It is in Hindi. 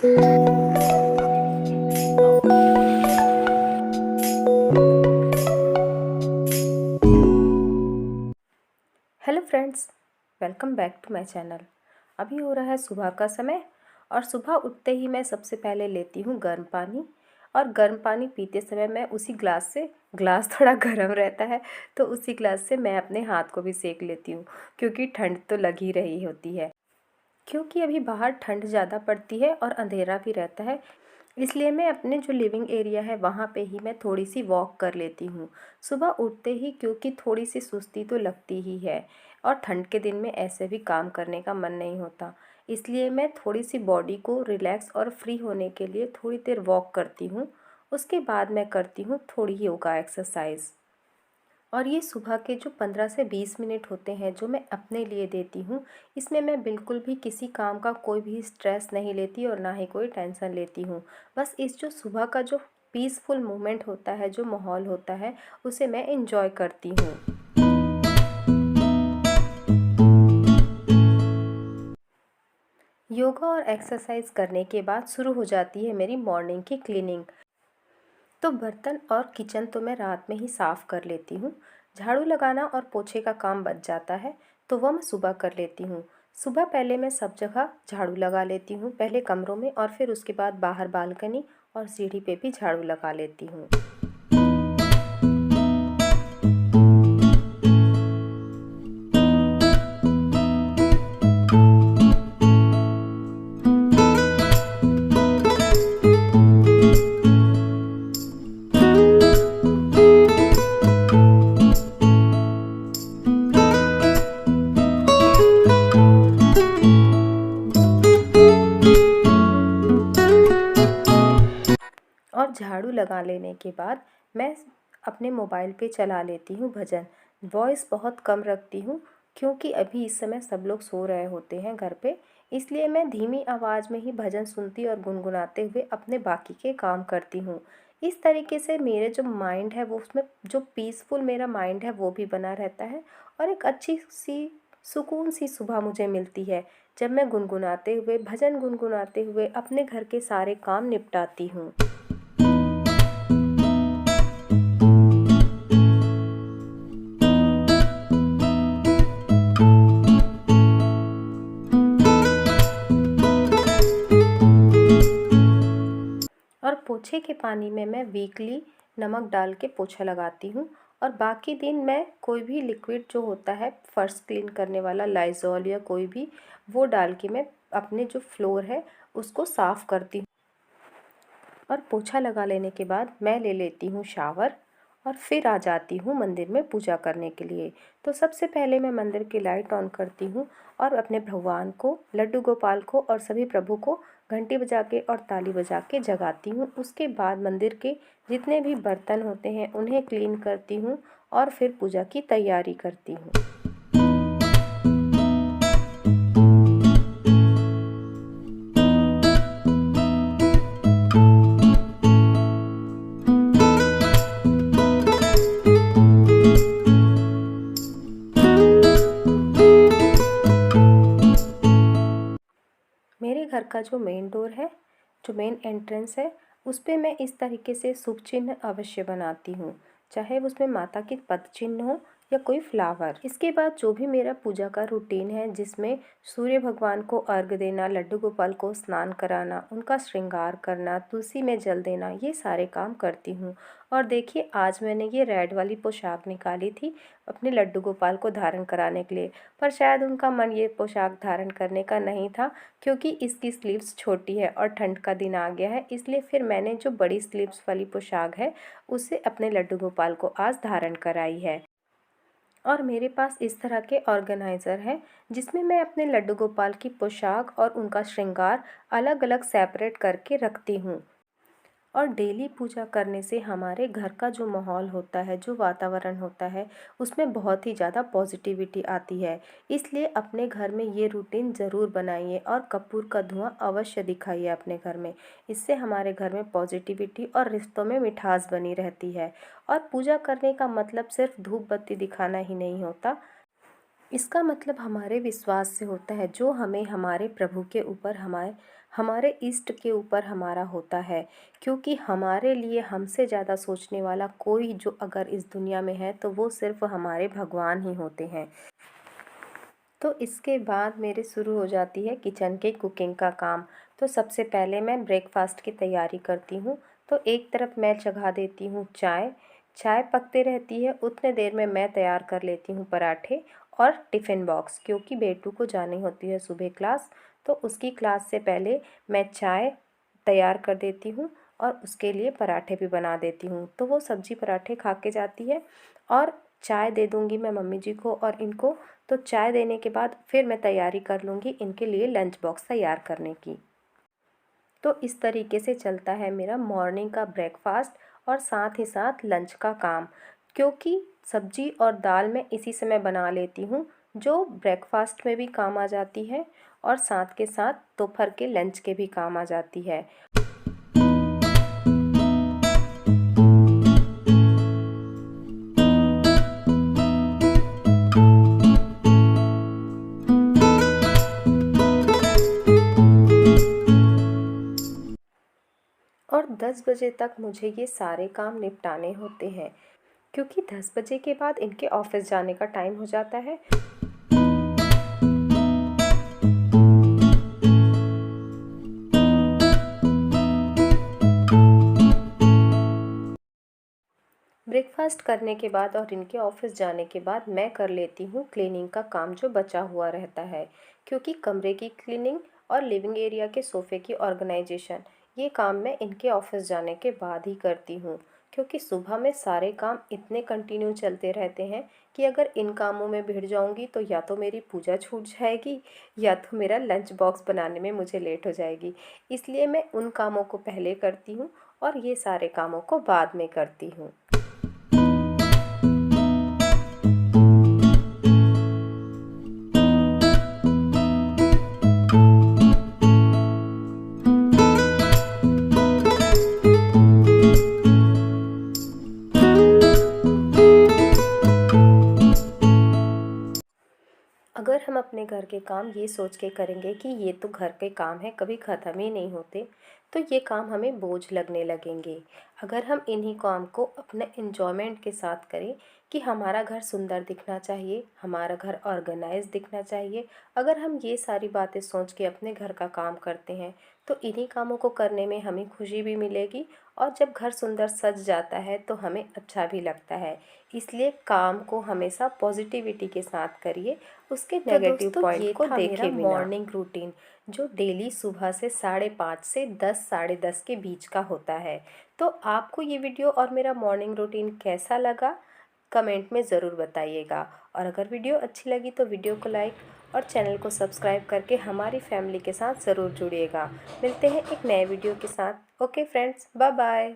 Hello friends, welcome back to my channel. अभी हो रहा है सुबह का समय और सुबह उठते ही मैं सबसे पहले लेती हूँ गर्म पानी। और गर्म पानी पीते समय मैं उसी ग्लास से, ग्लास थोड़ा गर्म रहता है तो उसी ग्लास से मैं अपने हाथ को भी सेक लेती हूँ, क्योंकि ठंड तो लग ही रही होती है। क्योंकि अभी बाहर ठंड ज़्यादा पड़ती है और अंधेरा भी रहता है, इसलिए मैं अपने जो लिविंग एरिया है वहाँ पे ही मैं थोड़ी सी वॉक कर लेती हूँ सुबह उठते ही, क्योंकि थोड़ी सी सुस्ती तो लगती ही है और ठंड के दिन में ऐसे भी काम करने का मन नहीं होता। इसलिए मैं थोड़ी सी बॉडी को रिलैक्स और फ्री होने के लिए थोड़ी देर वॉक करती हूँ। उसके बाद मैं करती हूँ थोड़ी योगा एक्सरसाइज। और ये सुबह के जो 15 से 20 मिनट होते हैं जो मैं अपने लिए देती हूँ, इसमें मैं बिल्कुल भी किसी काम का कोई भी स्ट्रेस नहीं लेती और ना ही कोई टेंशन लेती हूँ। बस इस जो सुबह का जो पीसफुल मोमेंट होता है, जो माहौल होता है, उसे मैं इंजॉय करती हूँ। योगा और एक्सरसाइज करने के बाद शुरू हो जाती है मेरी मॉर्निंग की क्लीनिंग। तो बर्तन और किचन तो मैं रात में ही साफ़ कर लेती हूँ। झाड़ू लगाना और पोछे का काम बच जाता है तो वह मैं सुबह कर लेती हूँ। सुबह पहले मैं सब जगह झाड़ू लगा लेती हूँ, पहले कमरों में और फिर उसके बाद बाहर बालकनी और सीढ़ी पे भी झाड़ू लगा लेती हूँ। और झाड़ू लगा लेने के बाद मैं अपने मोबाइल पे चला लेती हूँ भजन। वॉइस बहुत कम रखती हूँ, क्योंकि अभी इस समय सब लोग सो रहे होते हैं घर पे। इसलिए मैं धीमी आवाज़ में ही भजन सुनती और गुनगुनाते हुए अपने बाकी के काम करती हूँ। इस तरीके से मेरे जो माइंड है वो, उसमें जो पीसफुल मेरा माइंड है वो भी बना रहता है और एक अच्छी सी सुकून सी सुबह मुझे मिलती है जब मैं गुनगुनाते हुए, भजन गुनगुनाते हुए अपने घर के सारे काम निपटाती हूँ। और पोछे के पानी में मैं वीकली नमक डाल के पोछा लगाती हूँ। और बाकी दिन मैं कोई भी लिक्विड जो होता है फर्श क्लीन करने वाला, लाइज़ॉल या कोई भी, वो डाल के मैं अपने जो फ्लोर है उसको साफ़ करती हूँ। और पोछा लगा लेने के बाद मैं ले लेती हूँ शावर और फिर आ जाती हूँ मंदिर में पूजा करने के लिए। तो सबसे पहले मैं मंदिर की लाइट ऑन करती हूँ और अपने भगवान को, लड्डू गोपाल को और सभी प्रभु को घंटी बजा के और ताली बजा के जगाती हूँ। उसके बाद मंदिर के जितने भी बर्तन होते हैं उन्हें क्लीन करती हूँ और फिर पूजा की तैयारी करती हूँ। मेरे घर का जो मेन डोर है, जो मेन एंट्रेंस है, उस पे मैं इस तरीके से शुभ चिन्ह अवश्य बनाती हूँ, चाहे उसमें माता की पद चिन्ह हो या कोई फ्लावर। इसके बाद जो भी मेरा पूजा का रूटीन है, जिसमें सूर्य भगवान को अर्घ देना, लड्डू गोपाल को स्नान कराना, उनका श्रृंगार करना, तुलसी में जल देना, ये सारे काम करती हूँ। और देखिए, आज मैंने ये रेड वाली पोशाक निकाली थी अपने लड्डू गोपाल को धारण कराने के लिए, पर शायद उनका मन ये पोशाक धारण करने का नहीं था, क्योंकि इसकी स्लीव्स छोटी है और ठंड का दिन आ गया है। इसलिए फिर मैंने जो बड़ी स्लीव्स वाली पोशाक है उसे अपने लड्डू गोपाल को आज धारण कराई है। और मेरे पास इस तरह के ऑर्गेनाइज़र है जिसमें मैं अपने लड्डू गोपाल की पोशाक और उनका श्रृंगार अलग अलग सेपरेट करके रखती हूँ। और डेली पूजा करने से हमारे घर का जो माहौल होता है, जो वातावरण होता है, उसमें बहुत ही ज़्यादा पॉजिटिविटी आती है। इसलिए अपने घर में ये रूटीन ज़रूर बनाइए और कपूर का धुआं अवश्य दिखाइए अपने घर में। इससे हमारे घर में पॉजिटिविटी और रिश्तों में मिठास बनी रहती है। और पूजा करने का मतलब सिर्फ धूप बत्ती दिखाना ही नहीं होता, इसका मतलब हमारे विश्वास से होता है, जो हमें हमारे प्रभु के ऊपर हमारे इष्ट के ऊपर हमारा होता है, क्योंकि हमारे लिए हमसे ज़्यादा सोचने वाला कोई जो अगर इस दुनिया में है तो वो सिर्फ हमारे भगवान ही होते हैं। तो इसके बाद मेरे शुरू हो जाती है किचन के कुकिंग का काम। तो सबसे पहले मैं ब्रेकफास्ट की तैयारी करती हूँ। तो एक तरफ मैं चढ़ा देती हूँ चाय। चाय पकते रहती है, उतने देर में मैं तैयार कर लेती हूँ पराठे और टिफ़िन बॉक्स, क्योंकि बेटू को जानी होती है सुबह क्लास। तो उसकी क्लास से पहले मैं चाय तैयार कर देती हूँ और उसके लिए पराठे भी बना देती हूँ। तो वो सब्जी पराठे खा के जाती है और चाय दे दूँगी मैं मम्मी जी को और इनको। तो चाय देने के बाद फिर मैं तैयारी कर लूँगी इनके लिए लंच बॉक्स तैयार करने की। तो इस तरीके से चलता है मेरा मॉर्निंग का ब्रेकफास्ट और साथ ही साथ लंच का काम, क्योंकि सब्जी और दाल मैं इसी समय बना लेती हूँ जो ब्रेकफास्ट में भी काम आ जाती है और साथ के साथ दोपहर के लंच के भी काम आ जाती है। और 10 बजे तक मुझे ये सारे काम निपटाने होते हैं, क्योंकि 10 बजे के बाद इनके ऑफिस जाने का टाइम हो जाता है। ब्रेकफास्ट करने के बाद और इनके ऑफिस जाने के बाद मैं कर लेती हूँ क्लीनिंग का काम जो बचा हुआ रहता है, क्योंकि कमरे की क्लीनिंग और लिविंग एरिया के सोफ़े की ऑर्गेनाइजेशन ये काम मैं इनके ऑफिस जाने के बाद ही करती हूँ, क्योंकि सुबह में सारे काम इतने कंटिन्यू चलते रहते हैं कि अगर इन कामों में भिड़ जाऊँगी तो या तो मेरी पूजा छूट जाएगी या तो मेरा लंच बॉक्स बनाने में मुझे लेट हो जाएगी। इसलिए मैं उन कामों को पहले करती हूँ और ये सारे कामों को बाद में करती हूँ। अगर हम अपने घर के काम ये सोच के करेंगे कि ये तो घर के काम है, कभी ख़त्म ही नहीं होते, तो ये काम हमें बोझ लगने लगेंगे। अगर हम इन्हीं काम को अपने एन्जॉयमेंट के साथ करें कि हमारा घर सुंदर दिखना चाहिए, हमारा घर ऑर्गेनाइज दिखना चाहिए, अगर हम ये सारी बातें सोच के अपने घर का काम करते हैं तो इन्हीं कामों को करने में हमें खुशी भी मिलेगी और जब घर सुंदर सज जाता है तो हमें अच्छा भी लगता है। इसलिए काम को हमेशा पॉजिटिविटी के साथ करिए, उसके नेगेटिव पॉइंट को देखे बिना। मॉर्निंग रूटीन जो डेली सुबह से 5:30 से 10 साढ़े 10 के बीच का होता है। तो आपको ये वीडियो और मेरा मॉर्निंग रूटीन कैसा लगा कमेंट में ज़रूर बताइएगा, और अगर वीडियो अच्छी लगी तो वीडियो को लाइक और चैनल को सब्सक्राइब करके हमारी फैमिली के साथ ज़रूर जुड़िएगा। मिलते हैं एक नए वीडियो के साथ। Okay friends, bye bye.